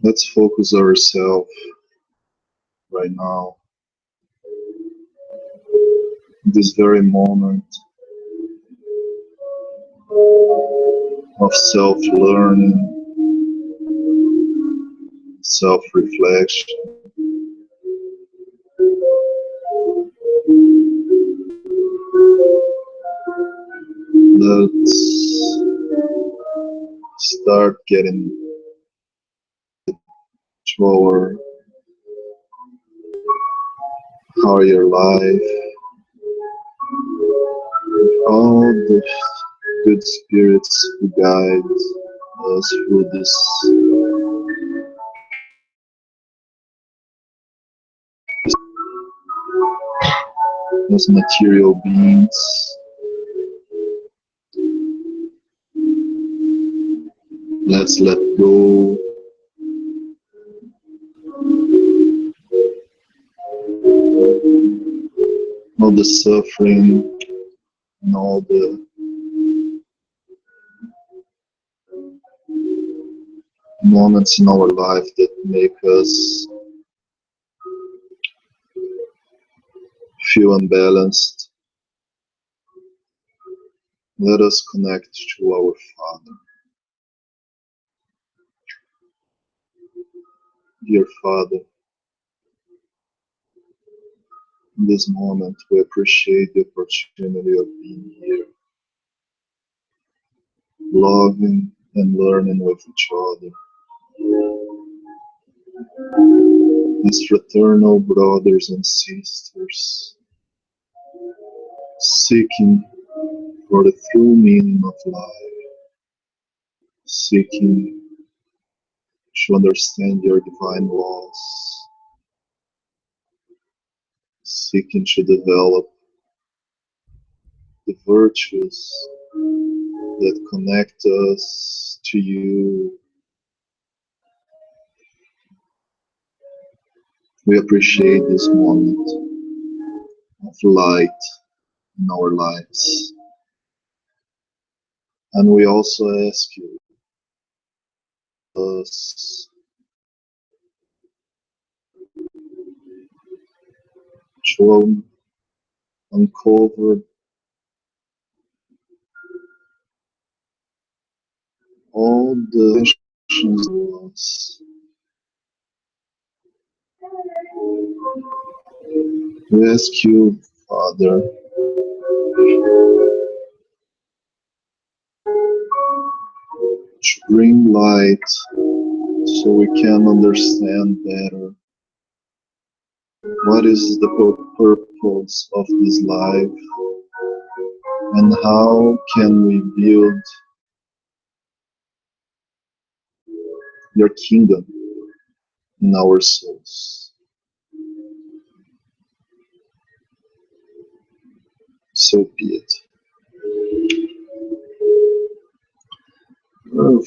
Let's focus ourselves right now, in this very moment of self-learning, self-reflection. Let's start getting to our higher life, all the good spirits who guide us through this material beings. Let's let go all the suffering and all the moments in our life that make us feel unbalanced. Let us connect to our Father. Dear Father, in this moment we appreciate the opportunity of being here, loving and learning with each other as fraternal brothers and sisters, seeking for the true meaning of life, seeking to understand your divine laws, seeking to develop the virtues that connect us to you. We appreciate this moment of light in our lives. And we also ask you us to uncover all the intentions. We ask you, Father, to bring light so we can understand better what is the purpose of this life and how can we build your kingdom in our souls. So be it.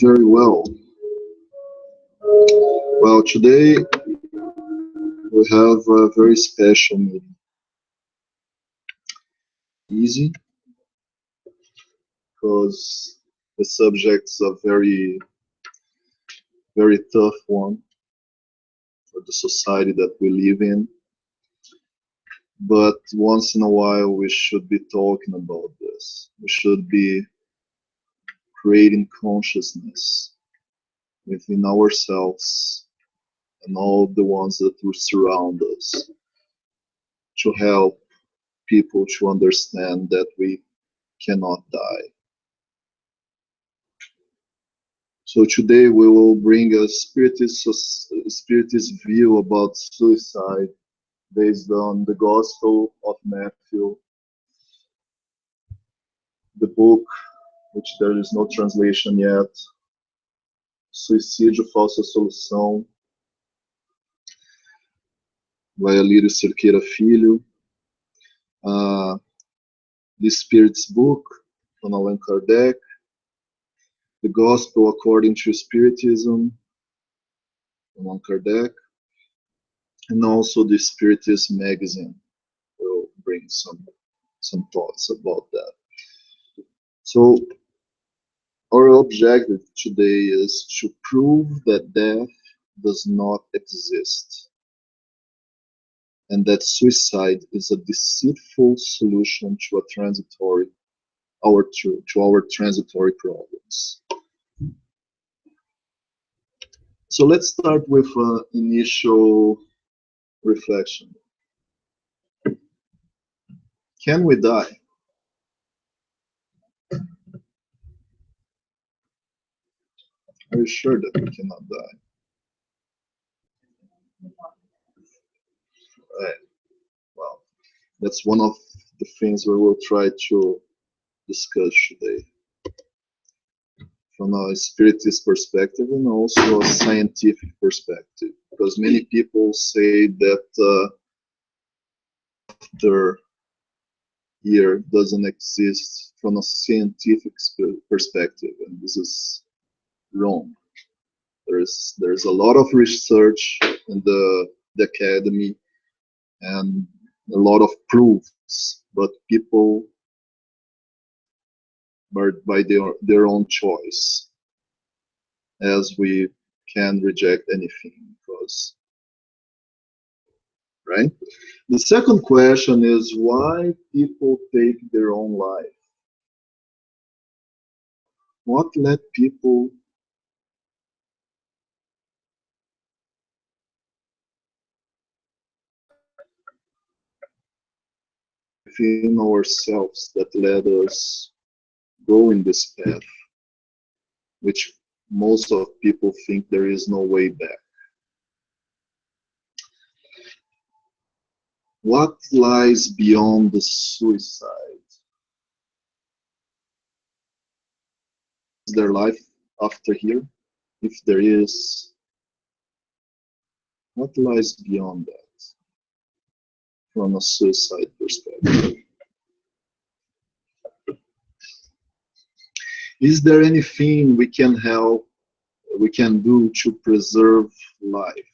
Very well. Well, today we have a very special meeting. Easy, because the subject's a very, very tough one for the society that we live in. But once in a while, we should be talking about this. We should be creating consciousness within ourselves and all the ones that will surround us to help people to understand that we cannot die. So today we will bring a spiritist view about suicide based on the Gospel of Matthew, the book, which there is no translation yet, Suicídio, Falsa Solução, by Alírio Cerqueira Filho, the Spirit's book from Allan Kardec, the Gospel according to Spiritism from Allan Kardec, and also the Spiritist magazine. We'll bring some thoughts about that. So our objective today is to prove that death does not exist, and that suicide is a deceitful solution to our transitory problems. So let's start with an initial reflection. Can we die? Are you sure that we cannot die? Right. Well, that's one of the things we will try to discuss today, from a spiritist perspective and also a scientific perspective, because many people say that after here doesn't exist from a scientific perspective, and this is wrong. There's a lot of research in the academy and a lot of proofs, but people, by their own choice, as we can reject anything, because, right? The second question is why people take their own life. What led people within ourselves that led us go in this path, which most of people think there is no way back? What lies beyond the suicide? Is there life after here? If there is, what lies beyond that from a suicide perspective? Is there anything we can do to preserve life?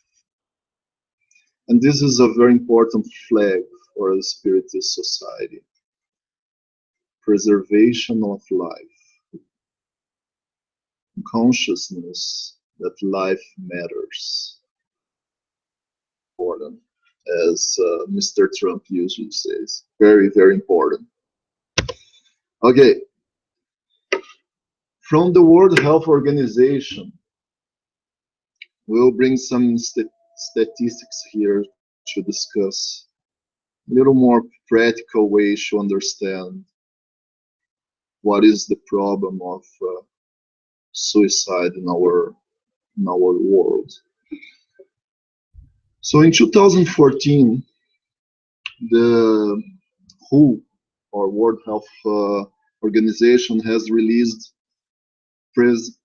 And this is a very important flag for a Spiritist society. Preservation of life. Consciousness that life matters. Important, as Mr. Trump usually says. Very, very important. Okay. From the World Health Organization, we'll bring some statistics here to discuss a little more practical ways to understand what is the problem of suicide in our world. So in 2014, the WHO, or World Health Organization, has released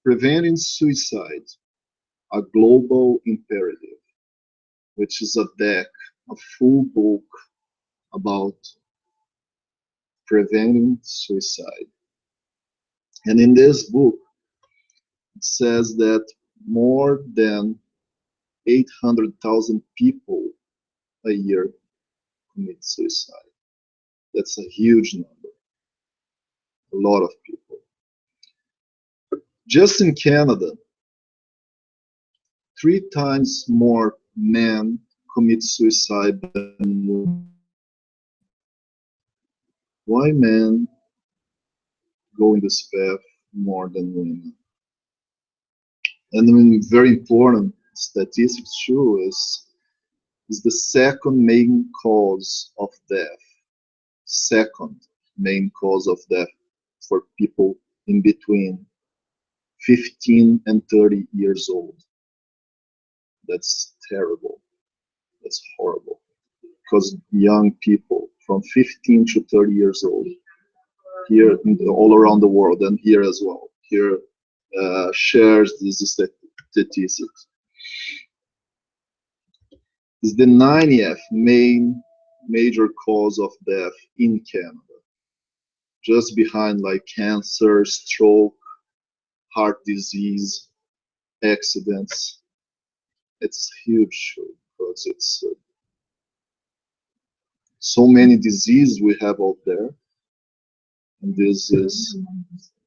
Preventing Suicide, a Global Imperative, which is a full book about preventing suicide. And in this book, it says that more than 800,000 people a year commit suicide. That's a huge number, a lot of people. Just in Canada, 3 times more men commit suicide than women. Why men go in this path more than women? And very important statistics too is the second main cause of death. Second main cause of death for people in between 15 and 30 years old. That's terrible. That's horrible. Because young people from 15 to 30 years old, here all around the world and here as well, here shares these statistics. Is the 90th major cause of death in Canada, just behind like cancer, stroke, heart disease, accidents. It's huge because it's so many diseases we have out there, and this is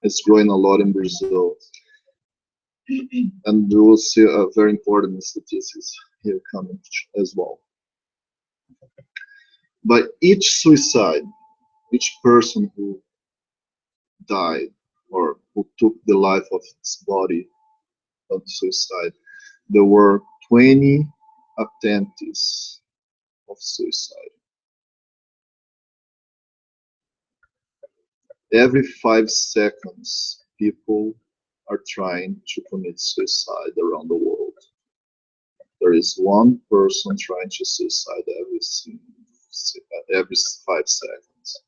it's growing a lot in Brazil. And we will see a very important statistics here coming as well. By each suicide, each person who died or who took the life of its body of suicide, there were 20 attempts of suicide. Every 5 seconds, people are trying to commit suicide around the world. There is one person trying to suicide every 5 seconds.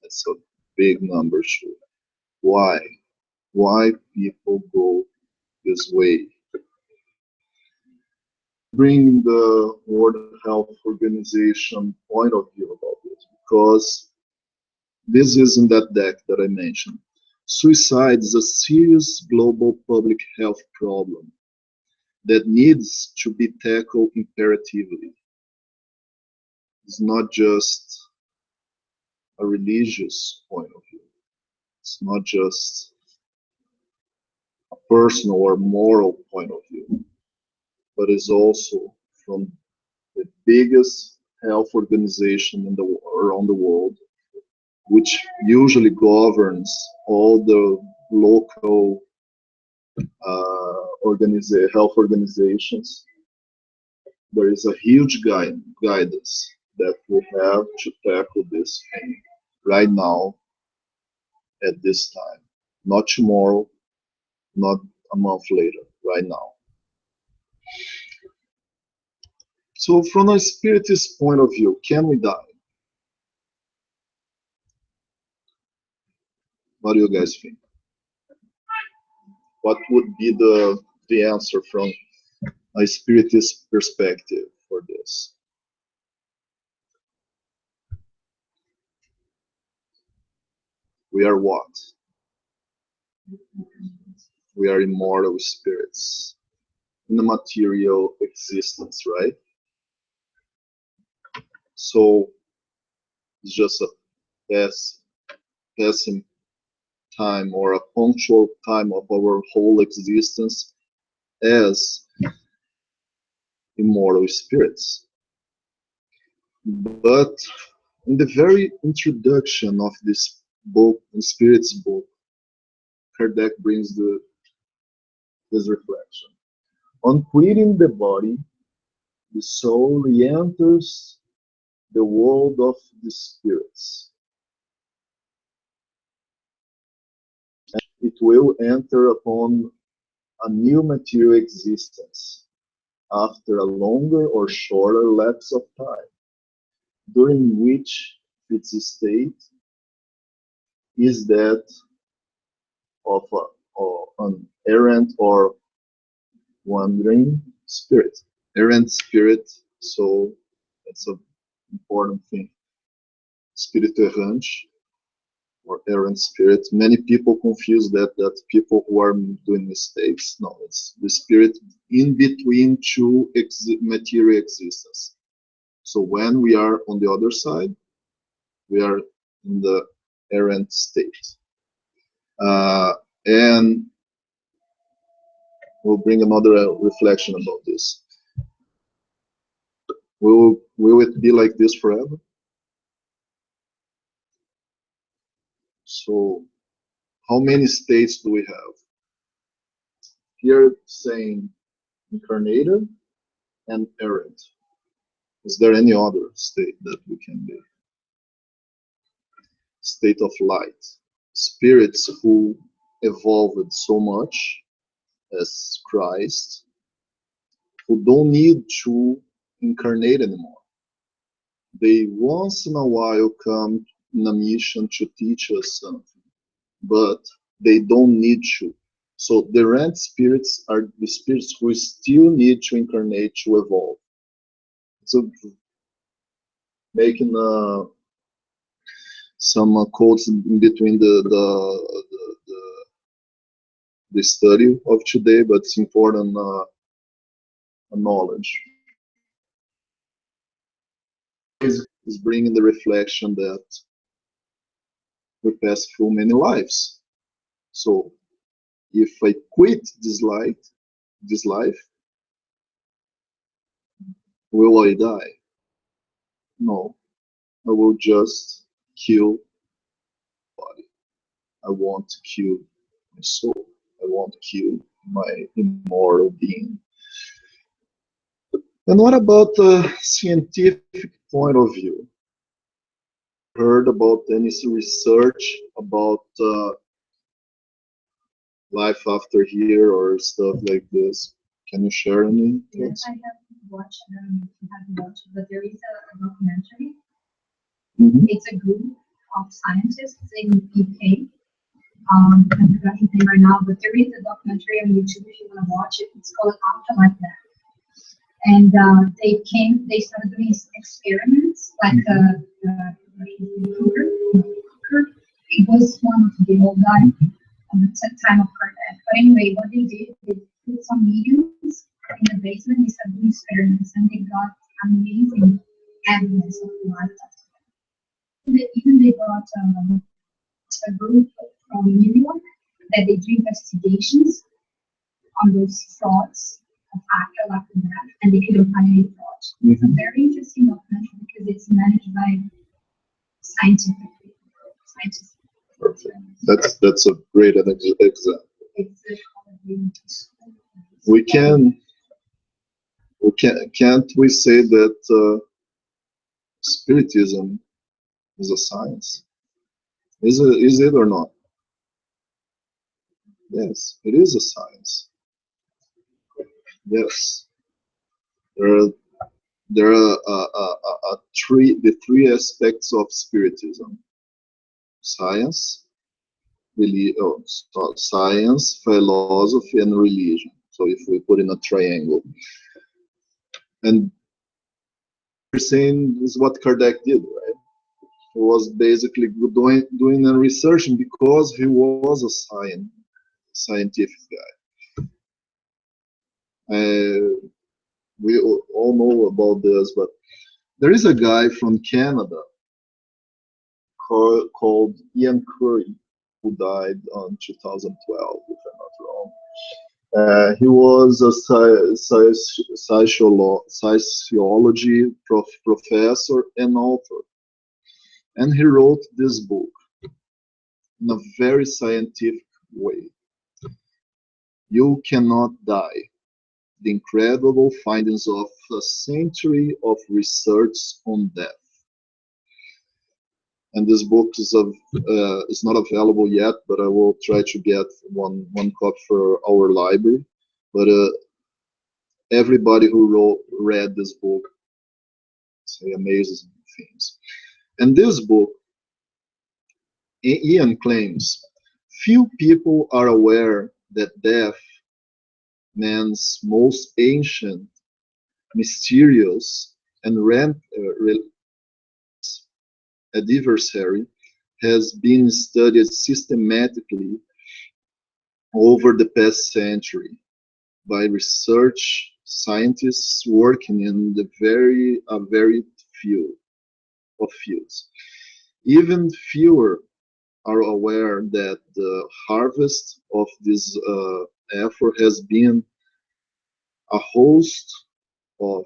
That's a big number too. Why? Why people go this way? Bring the World Health Organization point of view about this, because this is in that deck that I mentioned. Suicide is a serious global public health problem that needs to be tackled imperatively. It's not just a religious point of view. It's not just a personal or moral point of view, but it's also from the biggest health organization around the world, which usually governs all the local health organizations. There is a huge guidance that we have to tackle this thing right now at this time, not tomorrow, not a month later, right now. So from a spiritist point of view, can we die? What do you guys think? What would be the answer from a spiritist perspective for this? We are what? We are immortal spirits in a material existence, right? So it's just a passing time or a punctual time of our whole existence as immortal spirits. But in the very introduction of this book, the Spirit's book, Kardec brings this reflection. On quitting the body, the soul re-enters the world of the spirits. It will enter upon a new material existence after a longer or shorter lapse of time, during which its state is that of an errant or wandering spirit. Errant spirit, so that's an important thing. Spirit errante or errant spirit. Many people confuse that people who are doing mistakes. No, it's the spirit in between two material existence. So when we are on the other side, we are in the errant state. And we'll bring another reflection about this. Will it be like this forever? So how many states do we have? Here saying incarnated and errant. Is there any other state that we can be? State of light. Spirits who evolved so much as Christ, who don't need to incarnate anymore. They once in a while come in a mission to teach us something, but they don't need to. So the errant spirits are the spirits who still need to incarnate to evolve. So making some quotes in between the study of today, but it's important knowledge. Is bringing the reflection that we pass through many lives. So if I quit this life, will I die? No, I will just kill body. I want to kill my soul. I want to kill my immortal being. And what about the scientific point of view? Heard about any research about life after here or stuff like this? Can you share any? Yes, I have watched, but there is a documentary. Mm-hmm. It's a group of scientists in UK. I forgot his name right now, but there is a documentary on YouTube if you want to watch it. It's called Afterlife That. And they started doing experiments, like it was one of the old guys at the time of her death. But anyway, what they did, they put some mediums in the basement, they started doing experiments, and they got amazing evidence of life after death. They got a group from New York that they do investigations on those frauds of afterlife and that, and they couldn't find any fraud. Mm-hmm. It's a very interesting documentary because it's managed by scientists. That's a great example. Can't we say that Spiritism is a science? Is it or not? Yes, it is a science. Yes, there are the three aspects of Spiritism: science, science, philosophy, and religion. So if we put in a triangle, and we're saying this is what Kardec did, right? He was basically doing a research because he was a scientific guy. We all know about this, but there is a guy from Canada called Ian Curry who died in 2012, if I'm not wrong. He was a sociology professor and author, and he wrote this book in a very scientific way. You Cannot Die: The Incredible Findings of a Century of Research on Death. And this book is not available yet, but I will try to get one copy for our library. But everybody who read this book say amazing things. And this book, Ian claims, few people are aware that death, man's most ancient, mysterious, and adversary, has been studied systematically over the past century by research scientists working in the very field of fields. Even fewer are aware that the harvest of this effort has been a host of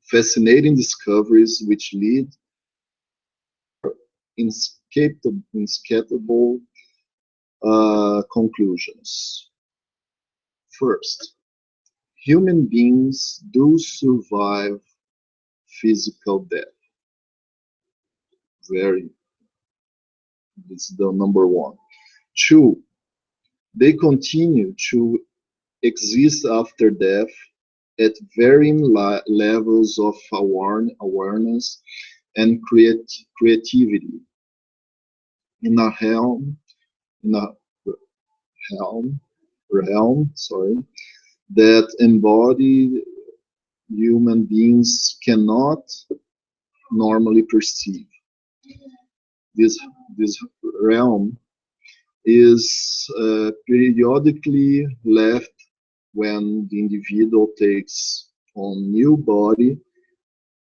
fascinating discoveries which lead inescapable conclusions. First, human beings do survive physical death. It's the number one. Two, they continue to exist after death at varying levels of awareness and creativity in a realm that embodied human beings cannot normally perceive. This realm is periodically left when the individual takes on new body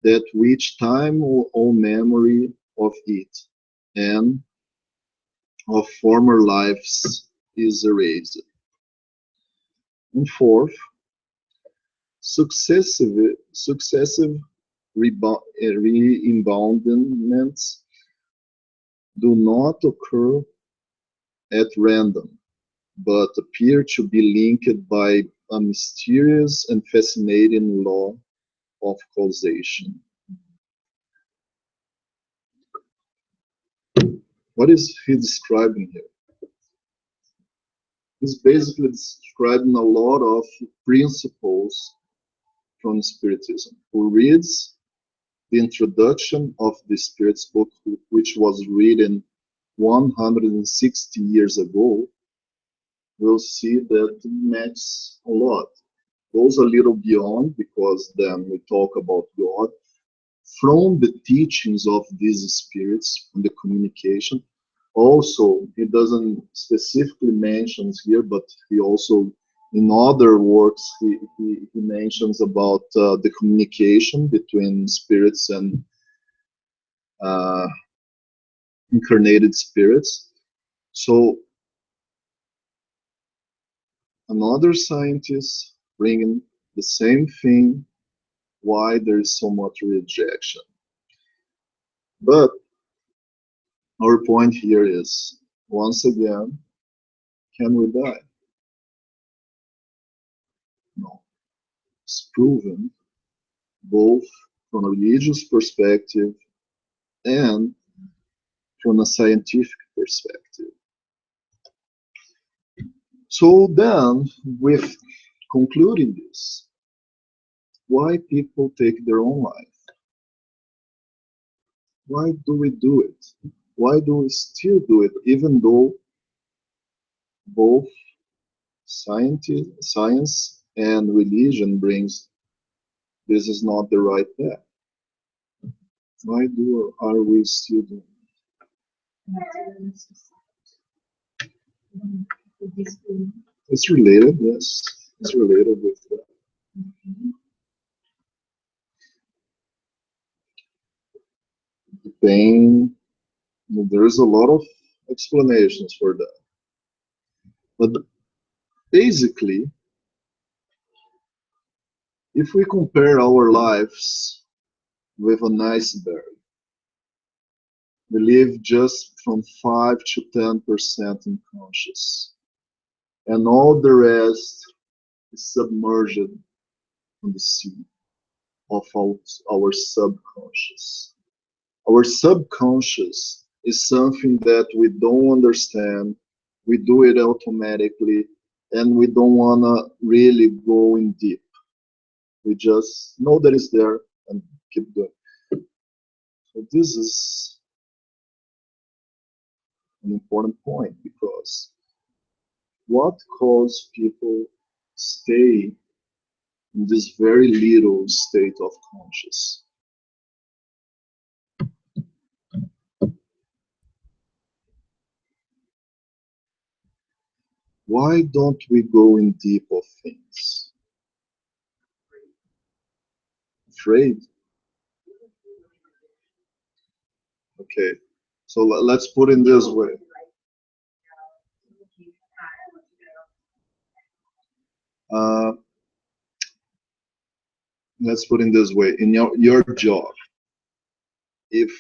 that which time or memory of it and of former lives is erased. And fourth, successive re-embodiments do not occur at random, but appear to be linked by a mysterious and fascinating law of causation. What is he describing here? He's basically describing a lot of principles from Spiritism. Who reads the introduction of the Spirit's book, which was written 160 years ago, will see that it matches a lot. Goes a little beyond, because then we talk about God from the teachings of these spirits and the communication. Also, he doesn't specifically mentions here, but he also in other works he mentions about the communication between spirits and uh, incarnated spirits. So another scientist bringing the same thing, why there is so much rejection. But our point here is, once again, can we die? No. It's proven, both from a religious perspective and from a scientific perspective. So then, with concluding this, why people take their own life? Why do we do it? Why do we still do it, even though both science and religion brings this is not the right path? Why are we still doing it? It's related, yes. It's related with that. The pain, there's a lot of explanations for that. But basically, if we compare our lives with an iceberg, we live just from 5 to 10% unconscious, and all the rest is submerged in the sea of our subconscious. Our subconscious is something that we don't understand, we do it automatically, and we don't want to really go in deep. We just know that it's there and keep doing. So this is an important point, because what causes people stay in this very little state of conscious? Why don't we go in deep of things? Afraid? Okay, so let's put it this way. Let's put it this way. In your job, if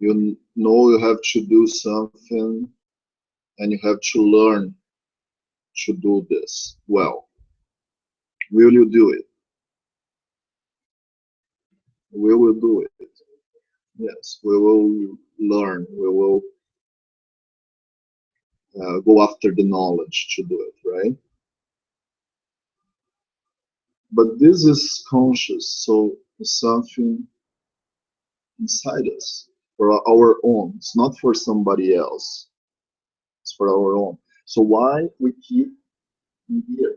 you know you have to do something and you have to learn to do this well, will you do it? We will do it. Yes, we will learn. We will go after the knowledge to do it, right? But this is conscious, so it's something inside us for our own. It's not for somebody else. It's for our own. So why we keep in here?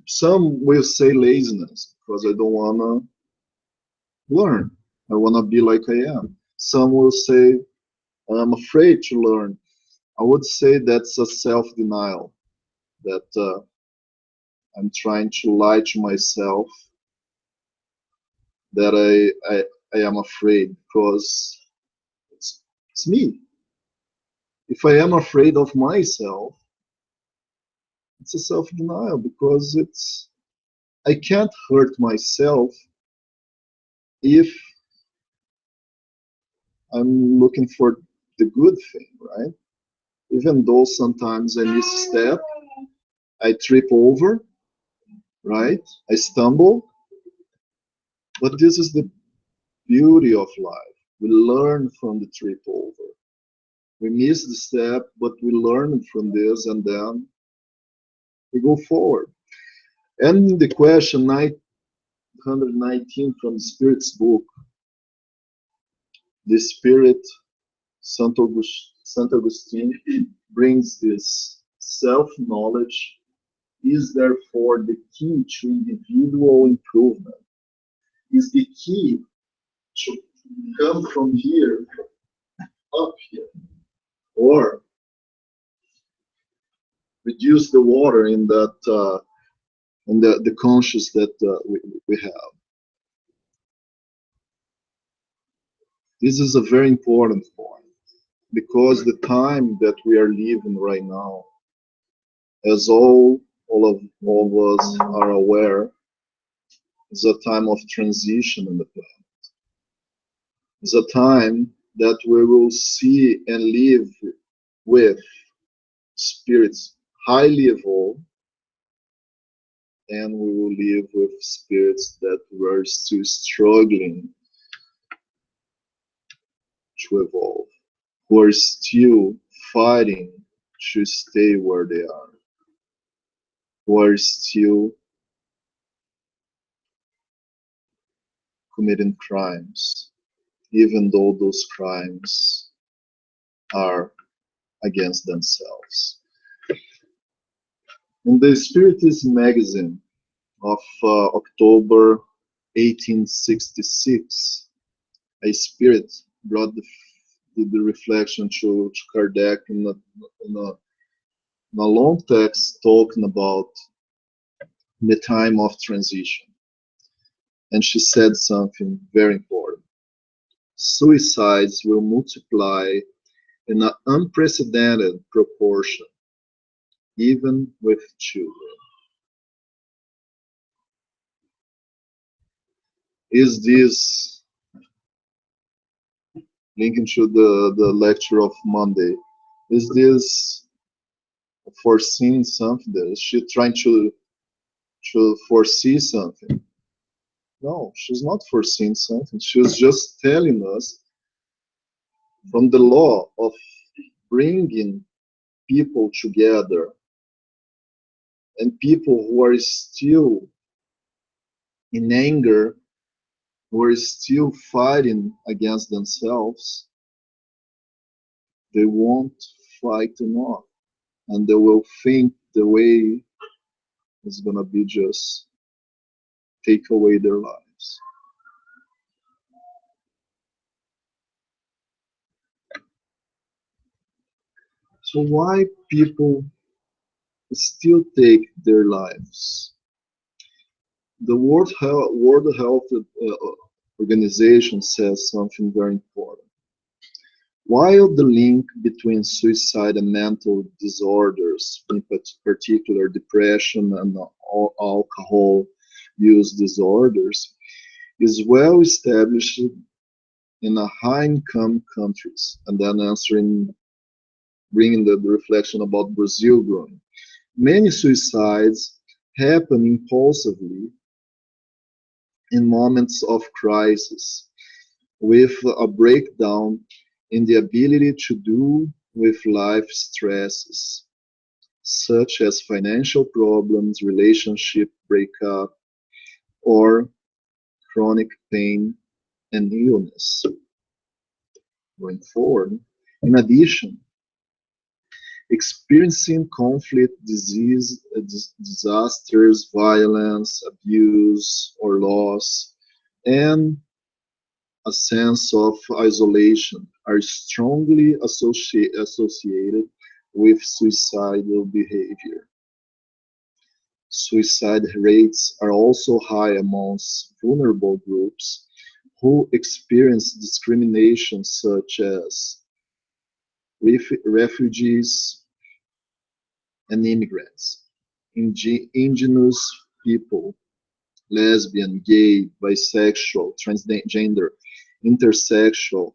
Some will say laziness, because I don't want to learn. I want to be like I am. Some will say I'm afraid to learn. I would say that's a self-denial, that I'm trying to lie to myself that I am afraid, because it's me. If I am afraid of myself, it's a self-denial, because I can't hurt myself if I'm looking for the good thing, right? Even though sometimes I misstep, I trip over, right? I stumble, but this is the beauty of life. We learn from the trip over. We miss the step, but we learn from this, and then we go forward. And the question 919 from the Spirit's book, the Spirit, Saint Augustine, brings this self-knowledge is therefore the key to individual improvement, is the key to come from here up here, or reduce the water in that in the conscious that we have. This is a very important point, because the time that we are living right now, as all of us are aware, is a time of transition in the planet. It's a time that we will see and live with spirits highly evolved, and we will live with spirits that were still struggling to evolve, who are still fighting to stay where they are, who are still committing crimes, even though those crimes are against themselves. In the Spiritism magazine of October 1866, a spirit brought the reflection to Kardec in a long text talking about the time of transition. And she said something very important. Suicides will multiply in an unprecedented proportion, even with children. Is this linking to the lecture of Monday? Is this foreseeing something? Is she trying to foresee something? No, she's not foreseeing something. She's just telling us from the law of bringing people together, and people who are still in anger, who are still fighting against themselves, they won't fight enough, and they will think the way is gonna be just take away their lives. So why people still take their lives? The World Health Organization says something very important. While the link between suicide and mental disorders, in particular depression and alcohol use disorders, is well established in high-income countries, and then bringing the reflection about Brazil growing. Many suicides happen impulsively in moments of crisis, with a breakdown in the ability to deal with life stresses, such as financial problems, relationship breakup, or chronic pain and illness. Going forward, in addition, experiencing conflict, disease, disasters, violence, abuse, or loss, and a sense of isolation are strongly associated with suicidal behavior. Suicide rates are also high amongst vulnerable groups who experience discrimination such as refugees and immigrants, indigenous people, lesbian, gay, bisexual, transgender, intersexual,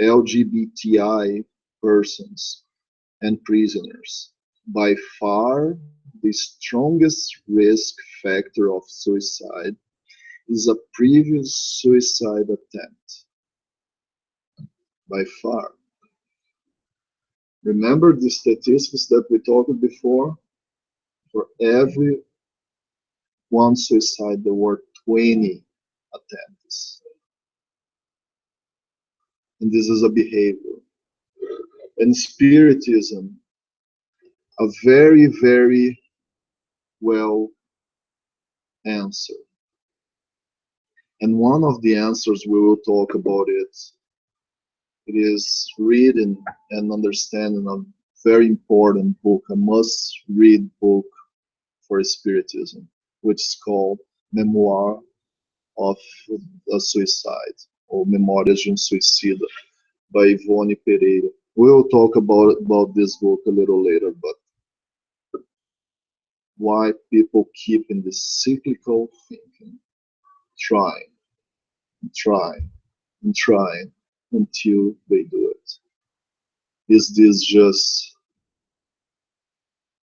LGBTI persons, and prisoners. By far, the strongest risk factor of suicide is a previous suicide attempt. By far. Remember the statistics that we talked before? For every one suicide, there were 20 attempts. And this is a behavior. And Spiritism, a very, very well answer. And one of the answers we will talk about it is reading and understanding a very important book, a must-read book for Spiritism, which is called Memoir of a Suicide, or Memórias de um Suicida, by Ivone Pereira. We'll talk about this book a little later, but why people keep in this cyclical thinking, trying, and trying, and trying until they do it. Is this just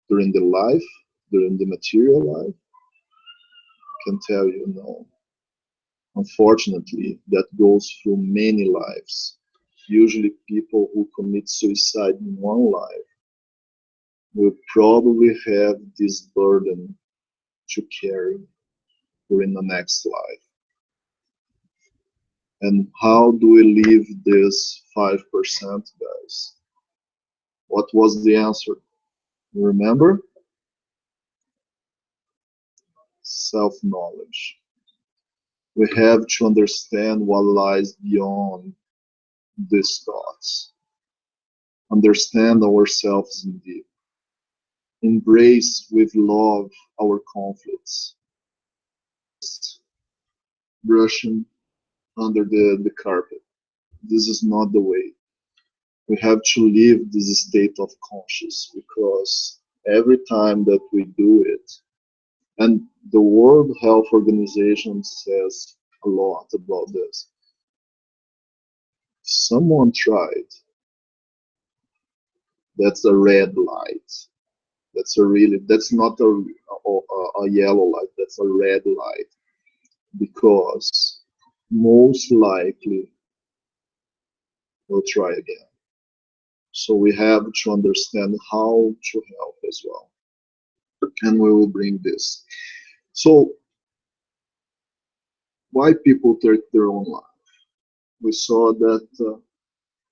during the life, during the material life? I can tell you no. Unfortunately, that goes through many lives. Usually people who commit suicide in one life will probably have this burden to carry during the next life. And how do we leave this 5%, guys? What was the answer? You remember? Self-knowledge. We have to understand what lies beyond these thoughts. Understand ourselves indeed. Embrace with love our conflicts. Brushing under the carpet. This is not the way. We have to live this state of conscious, because every time that we do it, and the World Health Organization says a lot about this. Someone tried. That's a red light. That's not a yellow light, that's a red light. Because most likely we'll try again. So we have to understand how to help as well. And we will bring this. So, why people take their own life? We saw that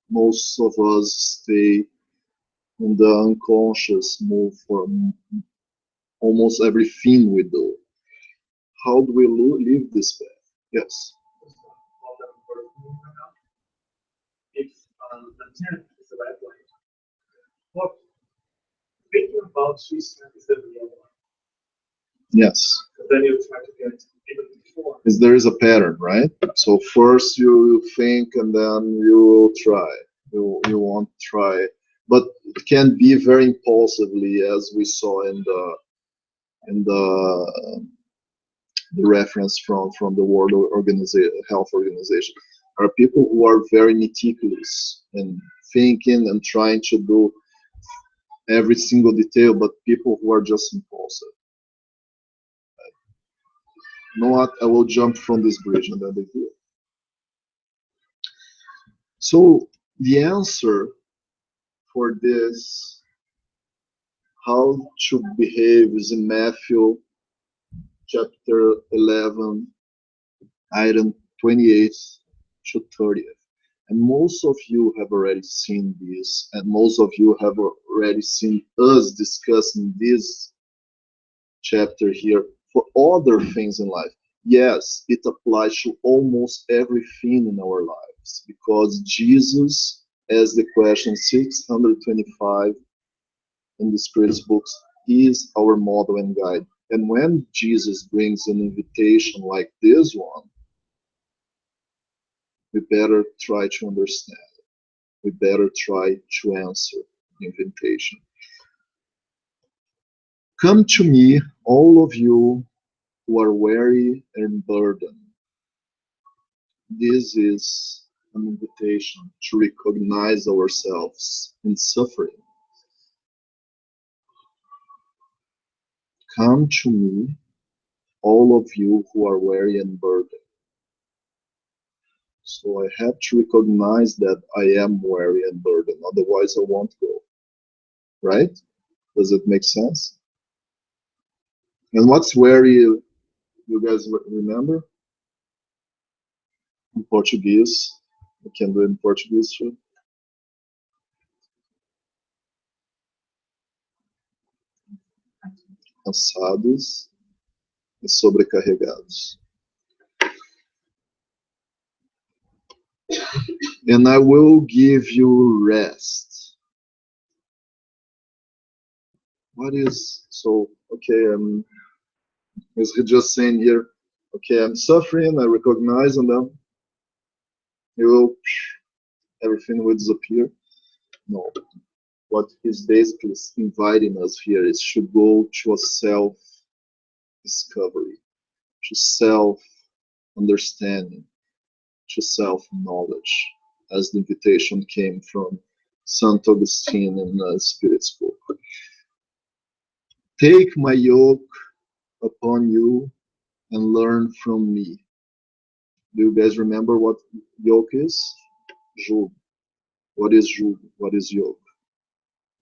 most of us stay in the unconscious move for almost everything we do. How do we live this path? Yes. If the 10 is the red light, what thinking about suicide is the real one? Yes. Then you try to get even before. Because there is a pattern, right? So first you think and then you try. You won't try. But it can be very impulsively, as we saw in the reference from the World Health Organization. There are people who are very meticulous in thinking and trying to do every single detail, but people who are just impulsive. You know what? I will jump from this bridge and then they do it. So the answer for this, how to behave, is in Matthew chapter 11, item 28 to 30th. And most of you have already seen this, and most of you have already seen us discussing this chapter here for other things in life. Yes, it applies to almost everything in our lives, because Jesus, as the question 625 in the Spiritist books, is our model and guide. And when Jesus brings an invitation like this one, we better try to understand. We better try to answer the invitation. Come to me, all of you who are weary and burdened. This is an invitation to recognize ourselves in suffering. Come to me, all of you who are weary and burdened. So I have to recognize that I am weary and burdened, otherwise I won't go. Right? Does it make sense? And what's weary, you guys remember? In Portuguese, we can do it in Portuguese too. Cansados e sobrecarregados. And I will give you rest. What is, so, okay, as he just saying here, okay, I'm suffering, I recognize, and then everything will disappear. No. What he's basically inviting us here is to go to a self-discovery, to self-understanding, to self-knowledge, as the invitation came from St. Augustine in the Spirit's book. Take my yoke upon you and learn from me. Do you guys remember what yoke is? Jugo. What is jugo? What is yoke?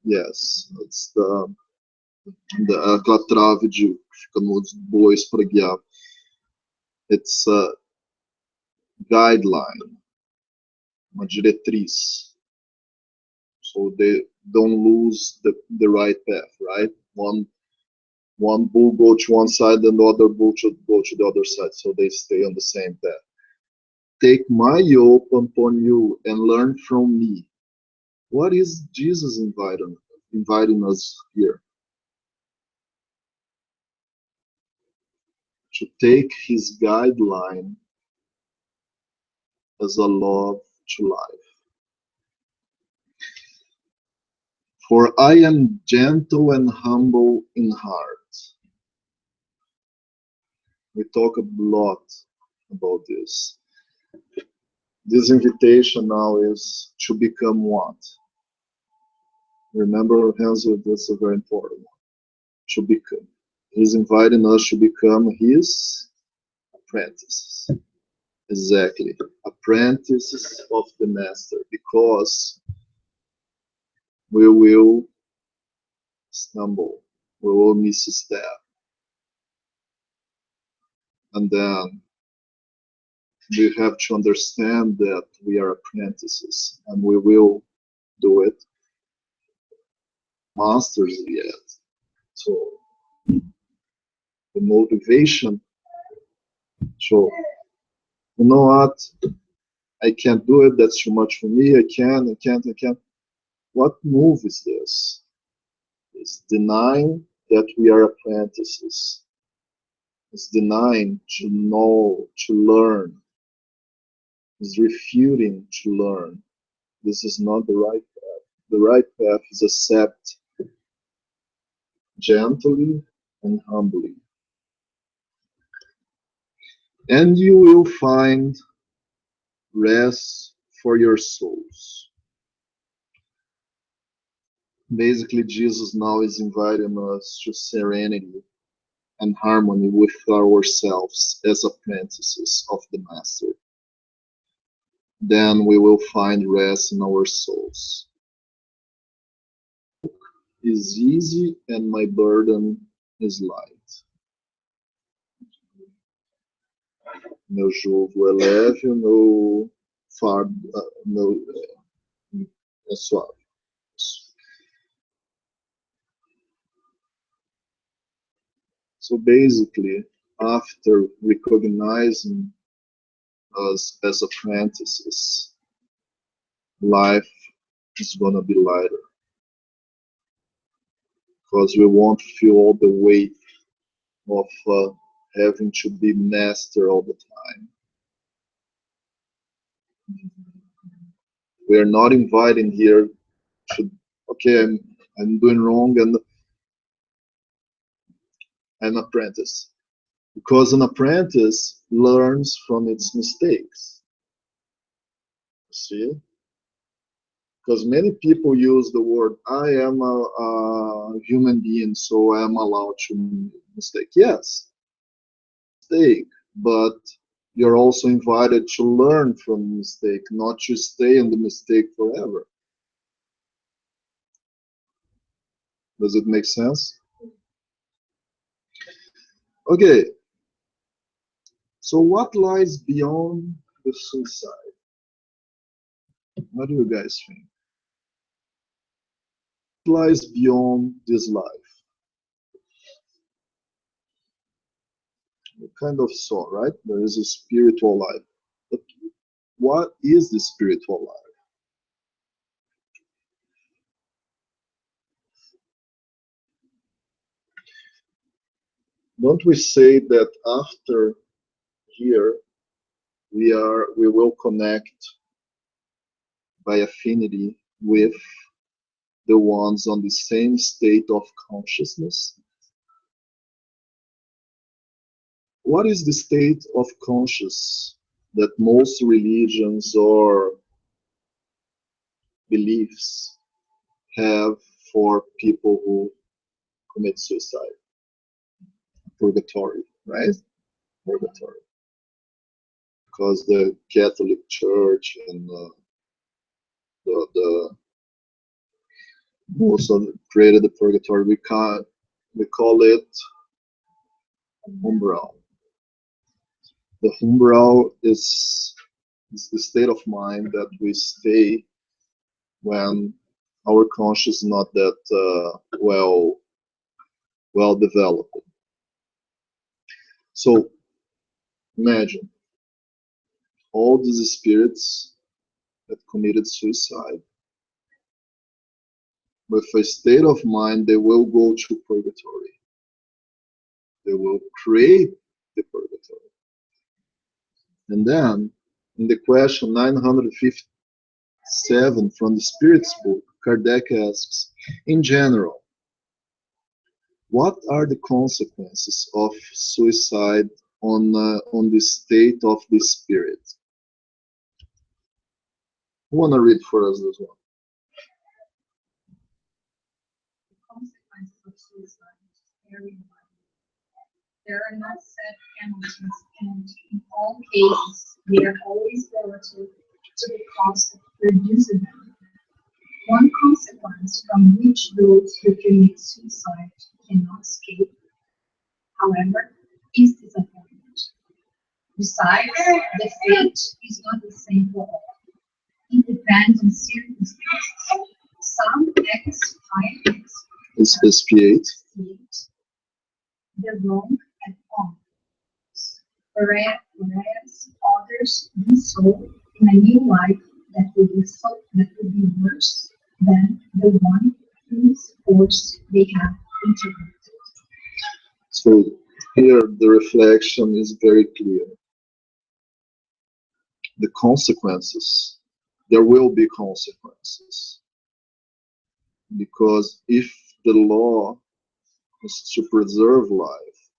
Yes, it's aquela trave que fica nos bois para guiar. It's a guideline, uma diretriz. So they don't lose the right path, right? One bull go to one side and the other bull should go to the other side, so they stay on the same path. Take my yoke upon you and learn from me. What is Jesus inviting us here? To take his guideline as a love to life. For I am gentle and humble in heart. We talk a lot about this. This invitation now is to become what? Remember, Hansel, that's a very important one. To become. He's inviting us to become his apprentices. Exactly. Apprentices of the master, because we will stumble, we will miss a step. And then we have to understand that we are apprentices, and we will do it masters yet. So the motivation, so you know what, I can't do it, that's too much for me, I can't. What move is this? It's denying that we are apprentices. It's denying to know, to learn. It's refuting to learn. This is not the right path. The right path is accept gently and humbly. And you will find rest for your souls. Basically, Jesus now is inviting us to serenity and harmony with ourselves as apprentices of the Master. Then we will find rest in our souls. It is easy and my burden is light. Meu jugo é leve, meu fardo é suave. So basically, after recognizing us as apprentices, life is gonna be lighter, because we won't feel all the weight of having to be master all the time. We are not inviting here to, okay, I'm doing wrong and an apprentice. Because an apprentice learns from its mistakes. See? Because many people use the word, I am a human being, so I am allowed to mistake. Yes, mistake, but you're also invited to learn from mistake, not to stay in the mistake forever. Does it make sense? Okay, so what lies beyond the suicide? What do you guys think? What lies beyond this life? We kind of saw, right? There is a spiritual life. But what is the spiritual life? Don't we say that after here we will connect by affinity with the ones on the same state of consciousness? What is the state of consciousness that most religions or beliefs have for people who commit suicide? Purgatory, right? Purgatory. Because the Catholic Church and the also created the purgatory. We call it umbral. The umbral is the state of mind that we stay when our conscious is not that well developed. So imagine all these spirits that committed suicide. With a state of mind, they will go to purgatory. They will create the purgatory. And then, in the question 957 from the Spirit's book, Kardec asks, in general, what are the consequences of suicide on the state of the spirit? Who wanna read for us this one? Consequences of suicide is very wide. There are no set penalties, and in all cases, they are always relative to the cost of producing them. One consequence from which those who commit suicide cannot escape, however, is disappointment. Besides, the fate is not the same for all. It depends on circumstances. Some expire It's SPA8. the wrong at all, whereas others do so in a new life that would be worse than the one whose course they have interrupted. So here the reflection is very clear. The consequences, there will be consequences. Because if the law is to preserve life,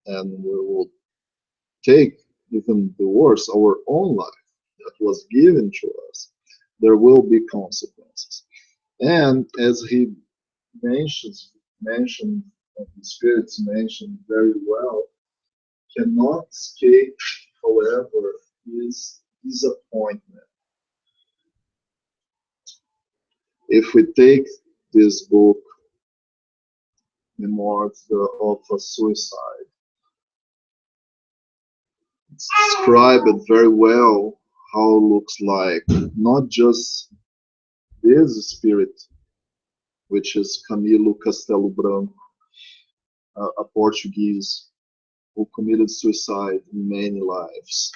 and we will take even the worst, our own life that was given to us, there will be consequences. And as he mentioned, the spirits mentioned very well, cannot escape, however, is disappointment. If we take this book, Memoir of a Suicide, it's described very well how it looks like, not just this spirit, which is Camilo Castelo Branco, a Portuguese who committed suicide in many lives.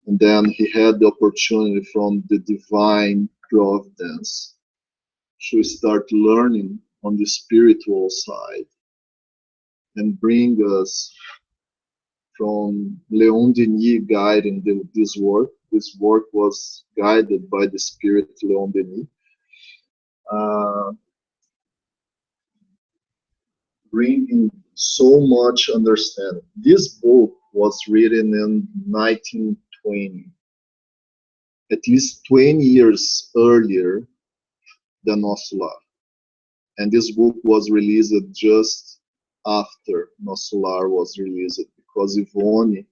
And then he had the opportunity from the divine providence to start learning on the spiritual side and bring us from Leon Denis guiding this work, this work was guided by the spirit Leon Denis, uh, bringing so much understanding. This book was written in 1920, at least 20 years earlier than Nosso Lar. And this book was released just after Nosso Lar was released, because Yvonne,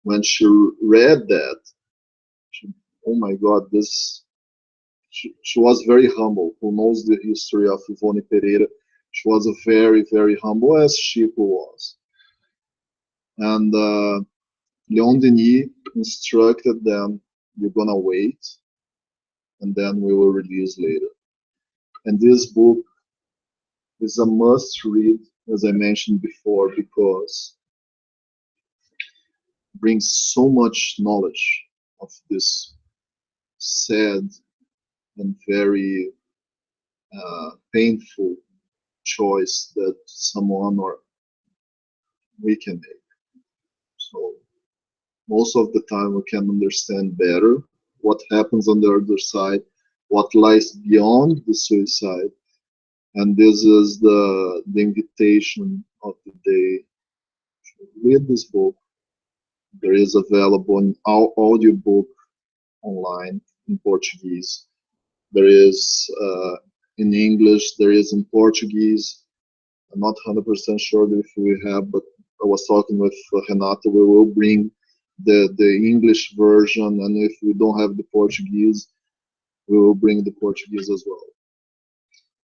when she read that, oh my God, she was very humble. Who knows the history of Yvonne Pereira? She was a very, very humble, as Chico was. And Leon Denis instructed them, you're gonna wait, and then we will release later. And this book is a must read, as I mentioned before, because it brings so much knowledge of this sad and very painful choice that someone or we can make. So most of the time we can understand better what happens on the other side, what lies beyond the suicide. And this is the invitation of the day. Read this book. There is available an audiobook online in Portuguese. There is in English, there is in Portuguese. I'm not 100% sure if we have, but I was talking with Renata. We will bring the English version, and if we don't have the Portuguese, we will bring the Portuguese as well.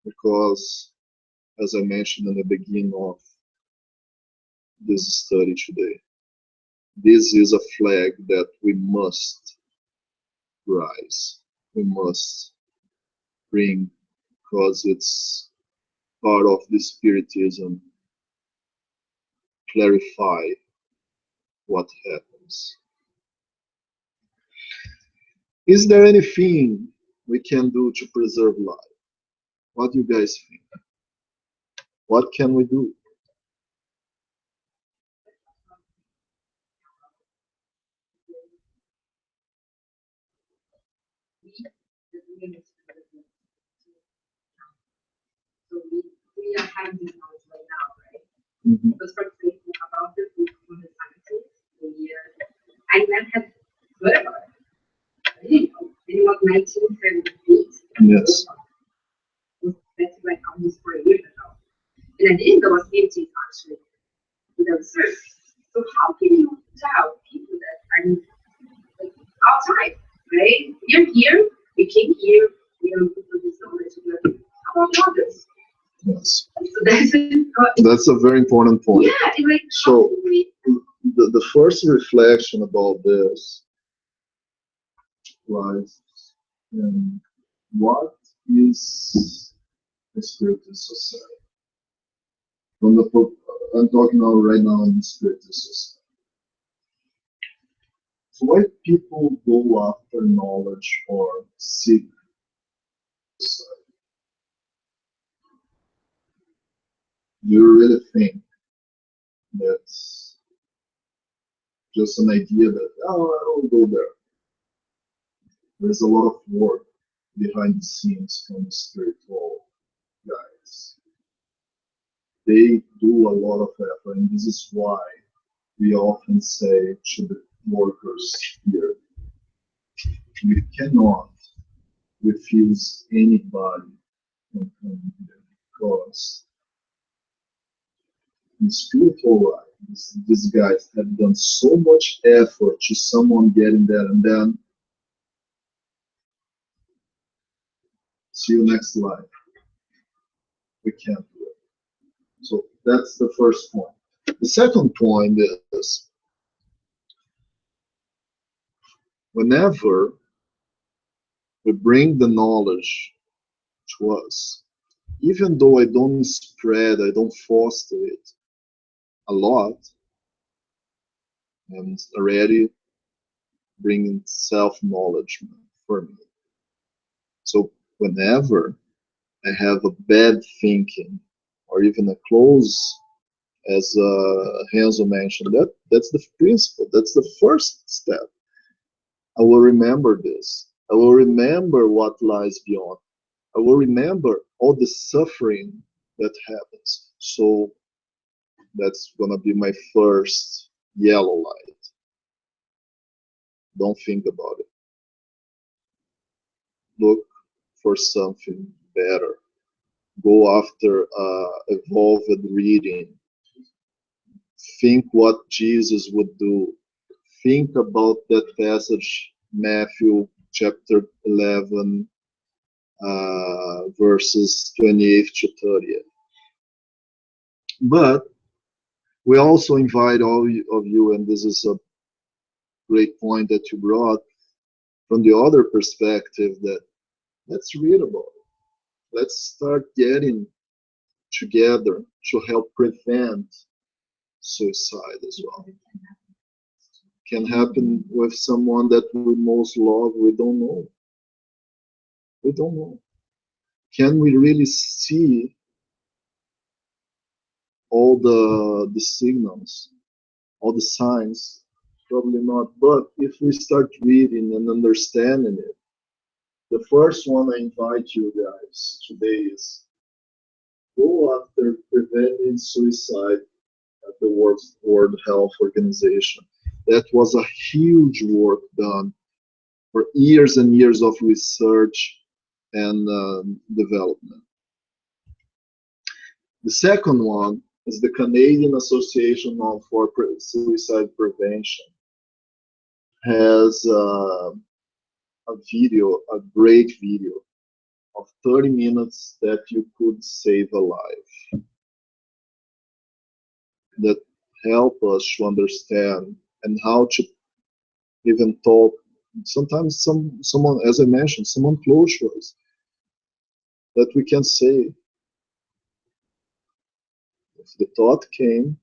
Because, as I mentioned in the beginning of this study today, this is a flag that we must rise. We must bring, because it's part of the Spiritism, clarify what happens. Is there anything we can do to preserve life? What do you guys think? What can we do? So we are having this knowledge right now, right? Mm-hmm. Because for example, about the book from the scientists, I never had heard about it. I didn't know. And it was 1978. Yes. That's like almost 4 years ago. And I didn't know what scientists actually do the research. So how can you tell people that are like, outside, right? We're here, we came here, we are looking for this knowledge. How about others? Yes. So That's a very important point. yeah, it's like So the first reflection about this lies in what is a Spiritist society? From I'm talking now right now in the Spiritist society. So why people go after knowledge or seek society? Do you really think that's just an idea that, oh, I will go there? There's a lot of work behind the scenes from the spiritual guys. They do a lot of effort, and this is why we often say to the workers here, we cannot refuse anybody from coming here, because in spiritual life, these guys have done so much effort to someone getting there, and then see you next life. We can't do it. So that's the first point. The second point is, whenever we bring the knowledge to us, even though I don't spread, I don't foster it a lot, and already bringing self-knowledge for me. So whenever I have a bad thinking, or even a close, as Renzo mentioned, that's the principle, that's the first step. I will remember this. I will remember what lies beyond. I will remember all the suffering that happens. So that's gonna be my first yellow light. Don't think about it. Look for something better. Go after evolved reading. Think what Jesus would do. Think about that passage, Matthew chapter 11, verses 28 to 30. But we also invite all of you, and this is a great point that you brought, from the other perspective, that let's read about it. Let's start getting together to help prevent suicide as well. Can happen with someone that we most love, we don't know. We don't know. Can we really see all the signals, all the signs? Probably not. But if we start reading and understanding it, the first one I invite you guys today is go after preventing suicide at the World Health Organization. That was a huge work done for years and years of research and development. The second one is the Canadian Association for Suicide Prevention. Has a video, a great video of 30 minutes that you could save a life. That help us to understand and how to even talk. Sometimes someone, as I mentioned, someone close to us, that we can say, if the thought came,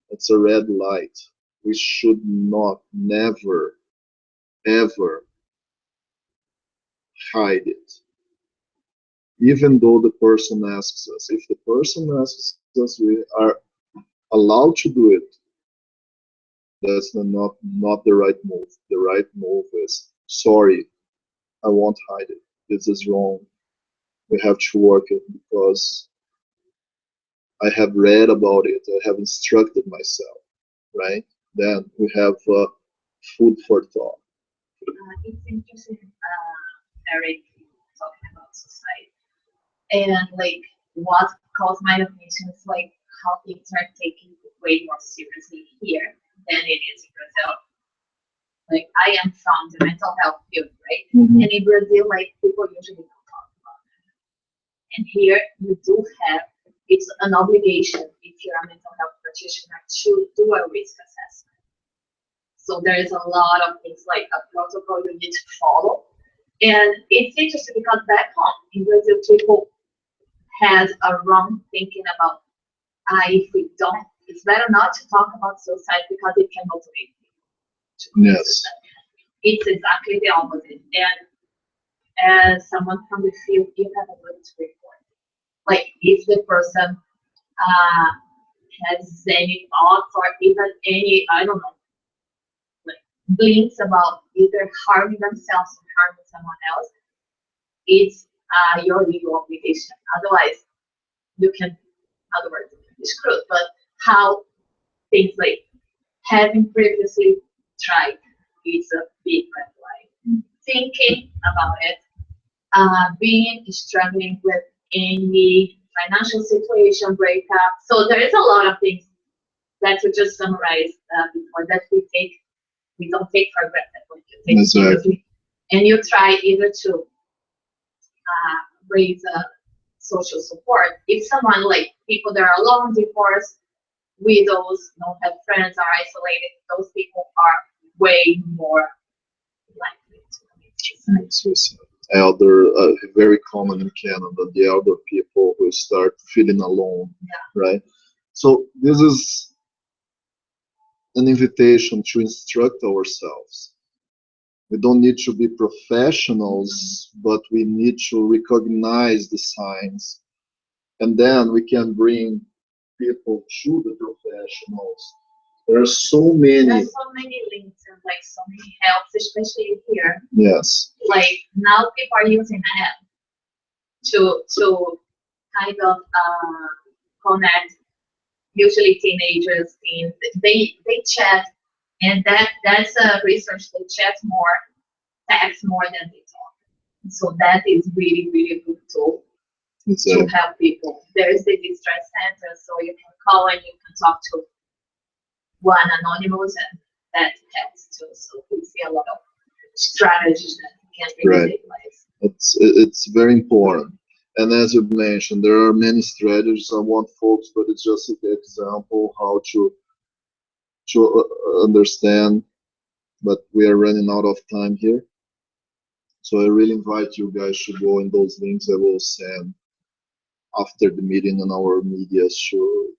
it's a red light. We should not, never, ever hide it. Even though the person asks us. If the person asks us, we are allowed to do it. That's not the right move. The right move is, sorry, I won't hide it. This is wrong. We have to work it because I have read about it. I have instructed myself, right? Then we have food for thought. It's interesting, Eric, talking about society. And like what caught my attention is like how things are taken way more seriously here than it is in Brazil. Like I am from the mental health field, right? Mhm. And in Brazil, like people usually don't talk about it. And here you do have, it's an obligation if you're a mental health practitioner to do a risk assessment. So there is a lot of things like a protocol you need to follow. And it's interesting because back home in Brazil, people has a wrong thinking about if we don't, it's better not to talk about suicide because it can motivate people to commit Yes. suicide. It's exactly the opposite. And as someone from the field, you have a little to report. Like if the person has any thoughts or even any, I don't know, like blinks about either harming themselves or harming someone else, it's your legal obligation. Otherwise, you can, in other words, be screwed. But how things like having previously tried is a big red flag. Thinking about it, being struggling with any financial situation, breakup. So there is a lot of things that to just summarize before that we don't take for granted. Like you take Exactly. seriously, and you try either to raise social support. If someone like people that are alone, divorced, widows, don't have friends, are isolated, those people are way more likely to commit suicide. Elder, very common in Canada, the elder people who start feeling alone, right? So this is an invitation to instruct ourselves. We don't need to be professionals, but we need to recognize the signs. And then we can bring people to the professionals There are so many. There's so many links and like so many helps, especially here. Yes. Like now people are using app to kind of connect. Usually teenagers, teens, they chat, and that's a research. They chat more, text more than they talk. So that is really really good tool to help people. There is the distress center, so you can call and you can talk to one anonymous, and that helps too. So we see a lot of strategies that can really take place. It's very important. And as you mentioned, there are many strategies I want folks, but it's just an example how to understand. But we are running out of time here. So I really invite you guys to go in those links I will send after the meeting on our media to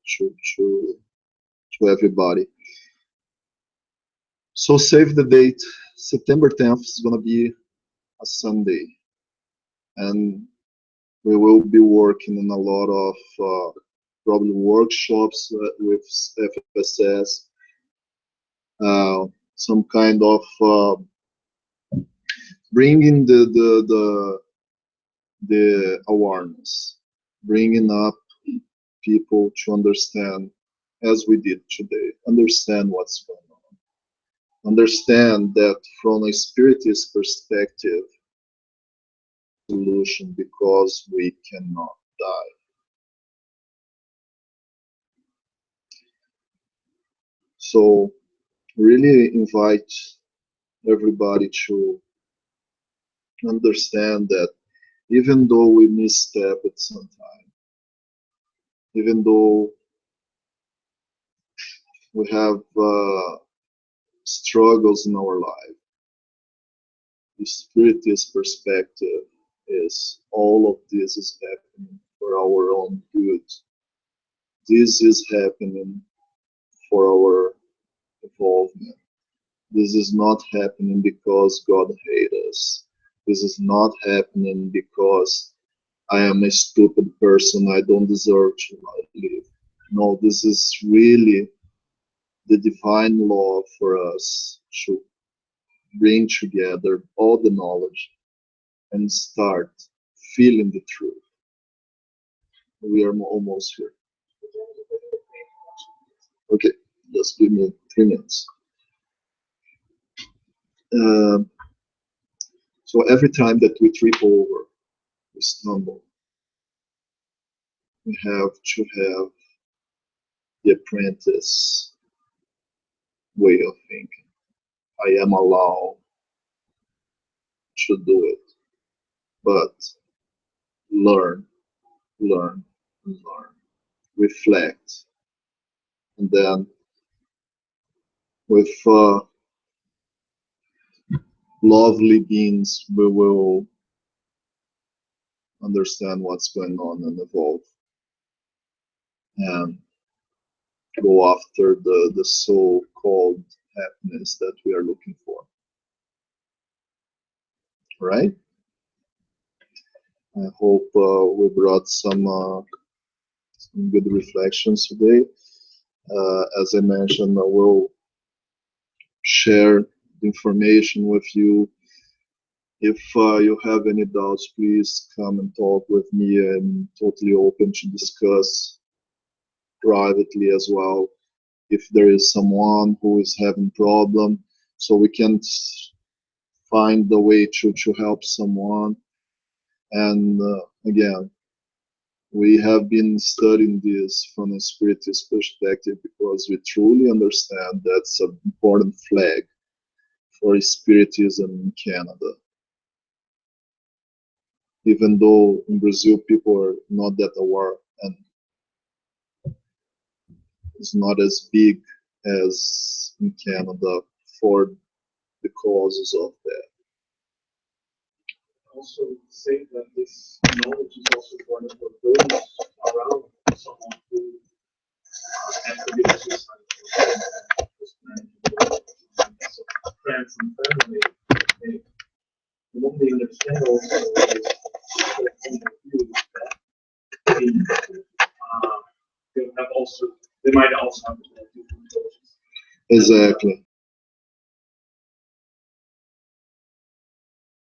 everybody. So save the date. September 10th is going to be a Sunday. And we will be working on a lot of probably workshops with FSS, some kind of bringing the awareness, bringing up people to understand, as we did today, understand what's going on. Understand that from a spiritist perspective, solution because we cannot die. So really invite everybody to understand that even though we misstep at some time, even though we have struggles in our life, the spiritist perspective is all of this is happening for our own good. This is happening for our evolvement. This is not happening because God hates us. This is not happening because I am a stupid person, I don't deserve to live. No, this is really the divine law for us to bring together all the knowledge and start feeling the truth. We are almost here. Okay, just give me 3 minutes. So every time that we trip over, we stumble, we have to have the apprentice way of thinking. I am allowed to do it, but learn, learn, learn, reflect, and then with lovely beings, we will understand what's going on and evolve and go after the so-called happiness that we are looking for. Right? I hope we brought some good reflections today. As I mentioned, I will share the information with you. If you have any doubts, please come and talk with me. I'm totally open to discuss privately as well. If there is someone who is having problem, so we can find the way to help someone. And again, we have been studying this from a spiritist perspective because we truly understand that's an important flag for spiritism in Canada. Even though in Brazil people are not that aware and it's not as big as in Canada for the causes of that. Also say that this knowledge is also important for those around someone who has to be friends and family. What they understand also is point of view that they have also, they might also have different approaches. Exactly.